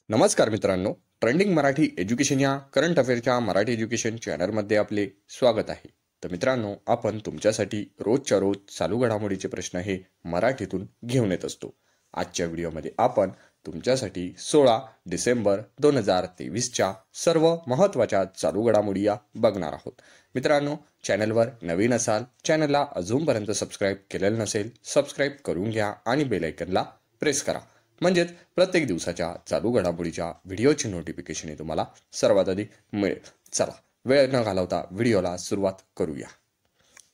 नमस्कार मित्रांनो, trending Marathi education या करंट अफेअरच्या मराठी एज्युकेशन चॅनलमध्ये आपले स्वागत आहे. तर मित्रांनो, आपण तुमच्यासाठी रोजच्या रोज चालू घडामोडीचे प्रश्न हे मराठीतून घेऊन येत असतो. आजच्या व्हिडिओमध्ये आपण तुमच्यासाठी 16 डिसेंबर 2023च्या सर्व महत्त्वाच्या चालू घडामोडी या बघणार आहोत. मित्रांनो, चॅनलवर नवीन असाल, चॅनलला अजूनपर्यंत सबस्क्राईब केलेलं नसेल, सबस्क्राईब करून घ्या आणि बेल आयकनला प्रेस करा. म्हणजेच प्रत्येक दिवसाच्या चालू घडामोडीच्या व्हिडिओची नोटिफिकेशन तुम्हाला सर्वात आधी मिळेल. चला, वेळ न घालवता व्हिडिओला सुरुवात करूया.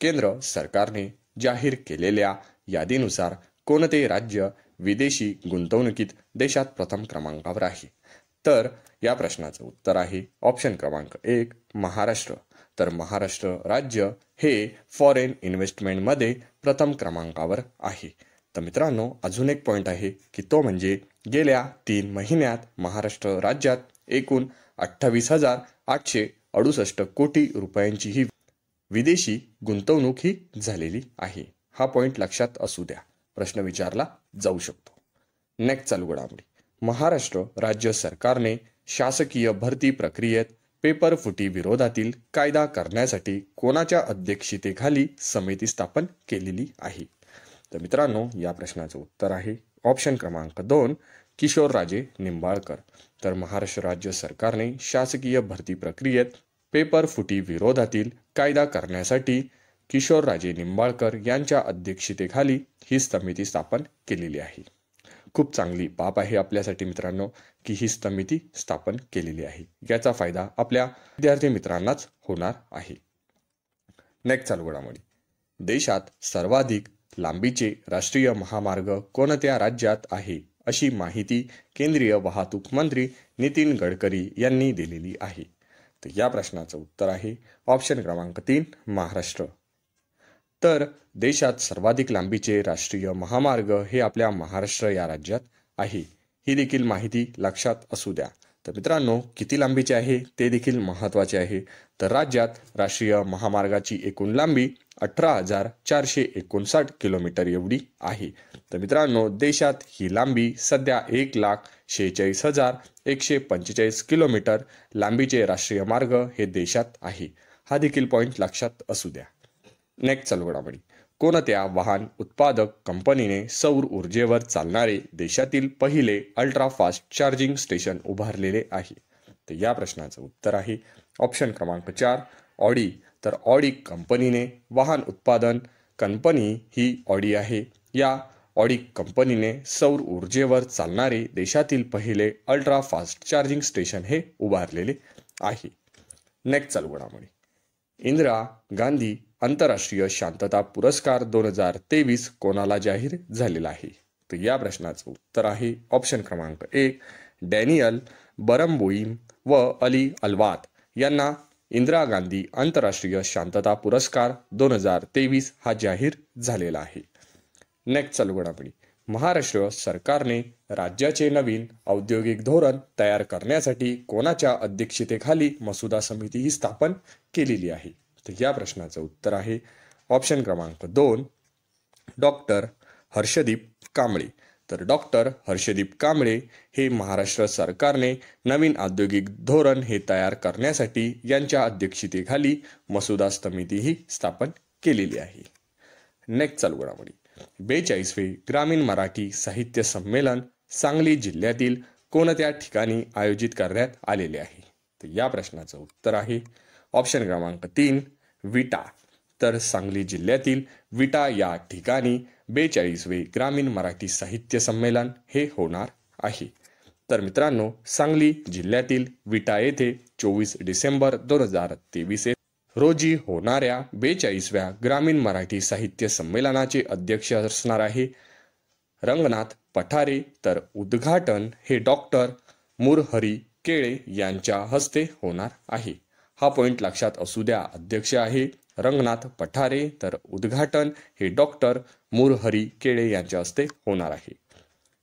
केंद्र सरकारने जाहीर केलेल्या यादीनुसार कोणते राज्य विदेशी गुंतवणुकीत देशात प्रथम क्रमांकावर आहे? तर या प्रश्नाचं उत्तर आहे ऑप्शन क्रमांक 1 महाराष्ट्र. तर महाराष्ट्र राज्य हे फॉरेन इन्व्हेस्टमेंटमध्ये प्रथम क्रमांकावर आहे. तर मित्रांनो, अजून एक पॉईंट आहे की तो म्हणजे गेल्या 3 महिन्यात महाराष्ट्र राज्यात एकूण 28,868 कोटी रुपयांची ही विदेशी गुंतवणूक ही झालेली आहे. हा पॉईंट लक्षात असू द्या, प्रश्न विचारला जाऊ शकतो. नेक्स्ट चालू घडामोडी. महाराष्ट्र राज्य सरकारने शासकीय भरती प्रक्रियेत पेपरफुटी विरोधातील कायदा करण्यासाठी कोणाच्या अध्यक्षतेखाली समिती स्थापन केलेली आहे? तर मित्रांनो, या प्रश्नाचं उत्तर आहे ऑप्शन क्रमांक 2 किशोरराजे निंबाळकर. तर महाराष्ट्र राज्य सरकारने शासकीय भरती प्रक्रियेत पेपरफुटी विरोधातील कायदा करण्यासाठी किशोरराजे निंबाळकर यांच्या अध्यक्षतेखाली ही समिती स्थापन केलेली आहे. खूप चांगली बाब आहे आपल्यासाठी मित्रांनो की ही समिती स्थापन केलेली आहे. याचा फायदा आपल्या विद्यार्थी मित्रांनाच होणार आहे. नेक्स्ट चालू घडामोडी. देशात सर्वाधिक लांबीचे राष्ट्रीय महामार्ग कोणत्या राज्यात आहे अशी माहिती केंद्रीय वाहतूक मंत्री नितीन गडकरी यांनी दिलेली आहे? तर या प्रश्नाचं उत्तर आहे ऑप्शन क्रमांक 3 महाराष्ट्र. तर देशात सर्वाधिक लांबीचे राष्ट्रीय महामार्ग हे आपल्या महाराष्ट्र या राज्यात आहे. ही देखील माहिती लक्षात असू द्या. तर मित्रांनो, किती लांबीचे आहे ते देखील महत्त्वाचे आहे. तर राज्यात राष्ट्रीय महामार्गाची एकूण लांबी 18,459 किलोमीटर एवढी आहे. तर मित्रांनो, देशात ही लांबी सध्या 1,46,145 किलोमीटर लांबीचे राष्ट्रीय मार्ग हे देशात आहे. हा देखील पॉईंट लक्षात असू द्या. नेक्स्ट चालू घडामोडी. कोणत्या वाहन उत्पादक कंपनीने सौर ऊर्जेवर चालणारे देशातील पहिले अल्ट्रा फास्ट चार्जिंग स्टेशन उभारलेले आहे? तर या प्रश्नाचं उत्तर आहे ऑप्शन क्रमांक 4 ऑडी. तर ऑडी कंपनीने वाहन उत्पादन कंपनी ही ऑडी आहे. या ऑडी कंपनीने सौर ऊर्जेवर चालणारे देशातील पहिले अल्ट्रा फास्ट चार्जिंग स्टेशन हे उभारलेले आहे. नेक्स्ट चालू घडामोडी. इंदिरा गांधी आंतरराष्ट्रीय शांतता पुरस्कार 2023 कोणाला जाहीर झालेला आहे? तर या प्रश्नाचं उत्तर आहे ऑप्शन क्रमांक 1 डॅनियल बरमबोईम व अली अल्वात यांना इंदिरा गांधी आंतरराष्ट्रीय शांतता पुरस्कार 2023 हा जाहीर झालेला आहे. नेक्स्ट चालू घडामोडी. महाराष्ट्र सरकारने राज्याचे नवीन औद्योगिक धोरण तयार करण्यासाठी कोणाच्या अध्यक्षतेखाली मसुदा समिती ही स्थापन केलेली आहे? तर या प्रश्नाचं उत्तर आहे ऑप्शन क्रमांक 2 डॉक्टर हर्षदीप कांबळे. तर डॉक्टर हर्षदीप कांबळे हे महाराष्ट्र सरकारने नवीन औद्योगिक धोरण हे तयार करण्यासाठी यांच्या अध्यक्षतेखाली मसुदा समिती ही स्थापन केलेली आहे. नेक्स्ट चालू घडामोडी. 42वे ग्रामीण मराठी साहित्य संमेलन सांगली जिल्ह्यातील कोणत्या ठिकाणी आयोजित करण्यात आलेले आहे? तर या प्रश्नाचं उत्तर आहे ऑप्शन क्रमांक 3 विटा. तर सांगली जिल्ह्यातील विटा या ठिकाणी 42वे ग्रामीण मराठी साहित्य संमेलन हे होणार आहे. तर मित्रांनो, सांगली जिल्ह्यातील विटा येथे 24 डिसेंबर 2023 रोजी होणाऱ्या 42व्या ग्रामीण मराठी साहित्य संमेलनाचे अध्यक्ष असणार आहे रंगनाथ पठारे. तर उद्घाटन हे डॉक्टर मुरहरी केळे यांच्या हस्ते होणार आहे. हा पॉईंट लक्षात असू द्या. अध्यक्ष आहे रंगनाथ पठारे, तर उद्घाटन हे डॉक्टर मुरहरी केळे यांच्या हस्ते होणार आहे.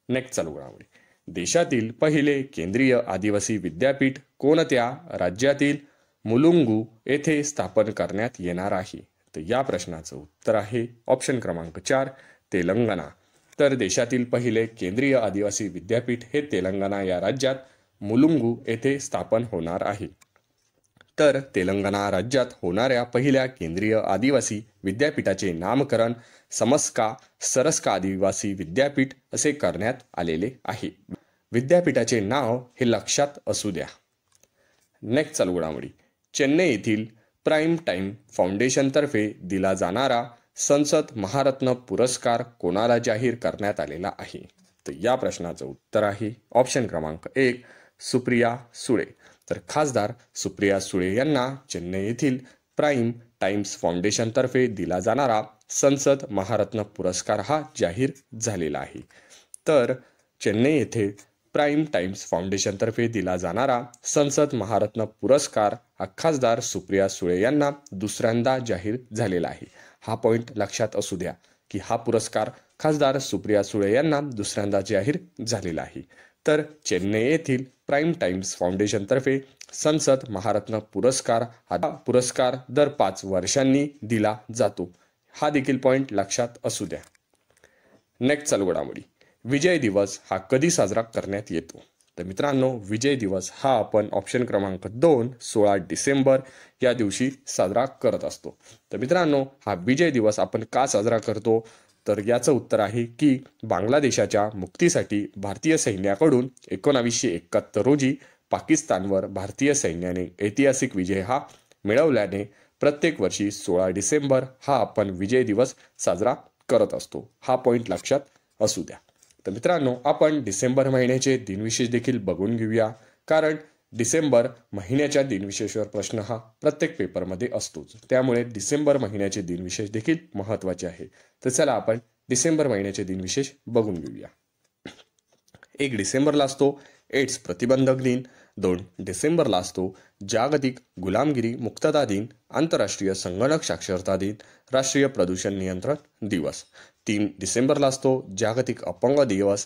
नेक्स्ट चालू घडामोडी. देशातील पहिले केंद्रीय आदिवासी विद्यापीठ कोणत्या राज्यातील मुलुंगू येथे स्थापन करण्यात येणार आहे? तर या प्रश्नाचं उत्तर आहे ऑप्शन क्रमांक 4 तेलंगणा. तर देशातील पहिले केंद्रीय आदिवासी विद्यापीठ हे तेलंगणा या राज्यात मुलुंगू येथे स्थापन होणार आहे. तर तेलंगणा राज्यात होणाऱ्या पहिल्या केंद्रीय आदिवासी विद्यापीठाचे नामकरण समस्का सरस्का आदिवासी विद्यापीठ असे करण्यात आलेले आहे. विद्यापीठाचे नाव हे लक्षात असू द्या. नेक्स्ट चालू घडामोडी. चेन्नई येथील प्राईम टाईम फाउंडेशनतर्फे दिला जाणारा संसद महारत्न पुरस्कार कोणाला जाहीर करण्यात आलेला आहे? तर या प्रश्नाचं उत्तर आहे ऑप्शन क्रमांक 1 सुप्रिया सुळे. तर खासदार सुप्रिया सुळे यांना चेन्नई येथील प्राईम टाइम्स फाउंडेशनतर्फे दिला जाणारा संसद महारत्न पुरस्कार हा जाहीर झालेला आहे. तर चेन्नई येथे प्राईम टाइम्स फाउंडेशनतर्फे दिला जाणारा संसद महारत्न पुरस्कार हा खासदार सुप्रिया सुळे यांना दुसऱ्यांदा जाहीर झालेला आहे. हा पॉईंट लक्षात असू द्या की हा पुरस्कार खासदार सुप्रिया सुळे यांना दुसऱ्यांदा जाहीर झालेला आहे. तर चेन्नई येथील प्राईम टाइम्स फाउंडेशनतर्फे संसद महारत्न पुरस्कार हा पुरस्कार दर 5 वर्षांनी दिला जातो. हा देखील पॉईंट लक्षात असू द्या. नेक्स्ट चालू घडामोडी. विजय दिवस हा कधी साजरा करण्यात येतो? तर मित्रांनो, विजय दिवस हा आपण ऑप्शन क्रमांक 2 16 डिसेंबर या दिवशी साजरा करत असतो. तर मित्रांनो, हा विजय दिवस आपण का साजरा करतो? तर याचं उत्तर आहे की बांगलादेशाच्या मुक्तीसाठी भारतीय सैन्याकडून 1971 रोजी पाकिस्तानवर भारतीय सैन्याने ऐतिहासिक विजय हा मिळवल्याने प्रत्येक वर्षी 16 डिसेंबर हा आपण विजय दिवस साजरा करत असतो. हा पॉईंट लक्षात असू द्या. तर मित्रांनो, आपण डिसेंबर महिन्याचे दिनविशेष देखील बघून घेऊया, कारण डिसेंबर महिन्याच्या दिनविशेषावर प्रश्न हा प्रत्येक पेपरमध्ये असतोच. त्यामुळे डिसेंबर महिन्याचे दिनविशेष देखील महत्त्वाचे आहे. तर चला आपण डिसेंबर महिन्याचे दिनविशेष बघून घेऊया. 1 डिसेंबरला असतो एड्स प्रतिबंधक दिन. 2 डिसेंबरला असतो जागतिक गुलामगिरी मुक्तता दिन, आंतरराष्ट्रीय संगणक साक्षरता दिन, राष्ट्रीय प्रदूषण नियंत्रण दिवस. 3 डिसेंबरला असतो जागतिक अपंग दिवस,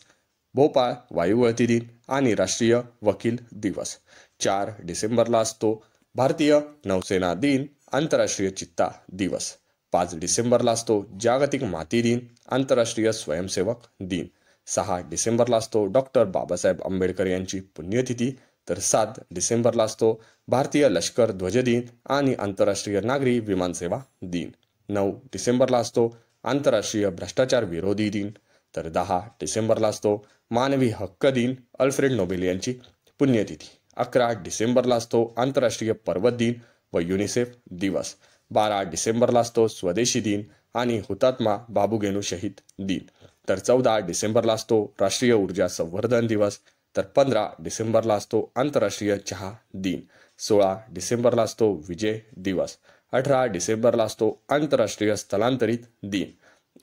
भोपाळ वायुगळती दिन आणि राष्ट्रीय वकील दिवस. 4 डिसेंबरला असतो भारतीय नौसेना दिन, आंतरराष्ट्रीय चित्ता दिवस. 5 डिसेंबरला असतो जागतिक माती दिन, आंतरराष्ट्रीय स्वयंसेवक दिन. 6 डिसेंबरला असतो डॉक्टर बाबासाहेब आंबेडकर यांची पुण्यतिथी. तर 7 डिसेंबरला असतो भारतीय लष्कर ध्वज दिन आणि आंतरराष्ट्रीय नागरी विमानसेवा दिन. 9 डिसेंबरला असतो आंतरराष्ट्रीय भ्रष्टाचार विरोधी दिन. तर 10 डिसेंबरला असतो मानवी हक्क दिन, अल्फ्रेड नोबेल यांची पुण्यतिथी. 11 डिसेंबरला असतो आंतरराष्ट्रीय पर्वत दिन व युनिसेफ दिवस. 12 डिसेंबरला असतो स्वदेशी दिन आणि हुतात्मा बाबू गेनू शहीद दिन. तर 14 डिसेंबरला असतो राष्ट्रीय ऊर्जा संवर्धन दिवस. तर 15 डिसेंबरला असतो आंतरराष्ट्रीय चहा दिन. 16 डिसेंबरला असतो विजय दिवस. 18 डिसेंबरला असतो आंतरराष्ट्रीय स्थलांतरित दिन.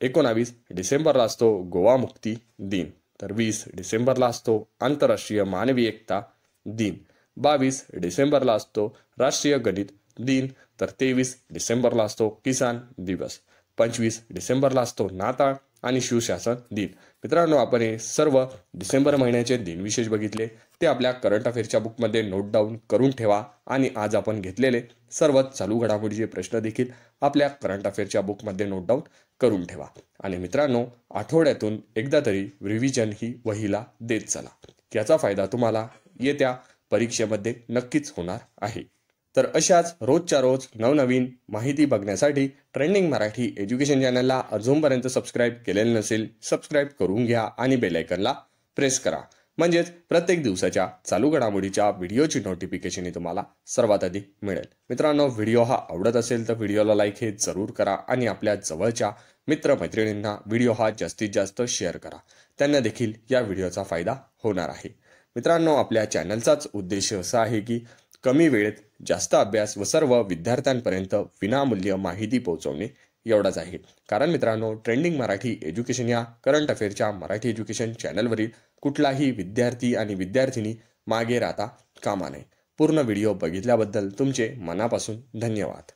19 डिसेंबरला असतो गोवा मुक्ती दिन. तर 20 डिसेंबरला असतो आंतरराष्ट्रीय मानवी एकता दिन. 22 डिसेंबरला असतो राष्ट्रीय गणित दिन. तर 23 डिसेंबरला असतो किसान दिवस. 25 डिसेंबरला असतो नाताळ आणि शिवशासन दिन. मित्रांनो, आपण हे सर्व डिसेंबर महिन्याचे दिनविशेष बघितले. ते आपल्या करंट अफेअरच्या बुकमध्ये नोट डाऊन करून ठेवा आणि आज आपण घेतलेले सर्व चालू घडामोडीचे प्रश्न देखील आपल्या करंट अफेअरच्या बुकमध्ये नोट डाऊन करून ठेवा. आणि मित्रांनो, आठवड्यातून एकदा तरी रिव्हिजन ही वहीला देत चला. याचा फायदा तुम्हाला येत्या परीक्षेमध्ये नक्कीच होणार आहे. तर अशाच रोजच्या रोज नवनवीन माहिती बघण्यासाठी ट्रेंडिंग मराठी एज्युकेशन चॅनलला अजूनपर्यंत सबस्क्राईब केलेलं नसेल, सबस्क्राईब करून घ्या आणि बेल आयकॉनला प्रेस करा. म्हणजेच प्रत्येक दिवसाच्या चालू घडामोडीच्या व्हिडिओची नोटिफिकेशन ही तुम्हाला सर्वात आधी मिळेल. मित्रांनो, व्हिडिओ हा आवडत असेल तर व्हिडिओला लाईक हे जरूर करा आणि आपल्या जवळच्या मित्रमैत्रिणींना व्हिडिओ हा जास्तीत जास्त शेअर करा. त्यांना देखील या व्हिडिओचा फायदा होणार आहे. मित्रांनो, आपल्या चॅनलचाच उद्देश असा आहे की कमी वेळेत जास्त अभ्यास व सर्व विद्यार्थ्यांपर्यंत विनामूल्य माहिती पोहोचवणे एवढाच आहे. कारण मित्रांनो, ट्रेंडिंग मराठी एज्युकेशन या करंट अफेअरच्या मराठी एज्युकेशन चॅनलवरील कुठलाही विद्यार्थी आणि विद्यार्थिनी मागे राहता कामा नये. पूर्ण व्हिडिओ बघितल्याबद्दल तुमचे मनापासून धन्यवाद.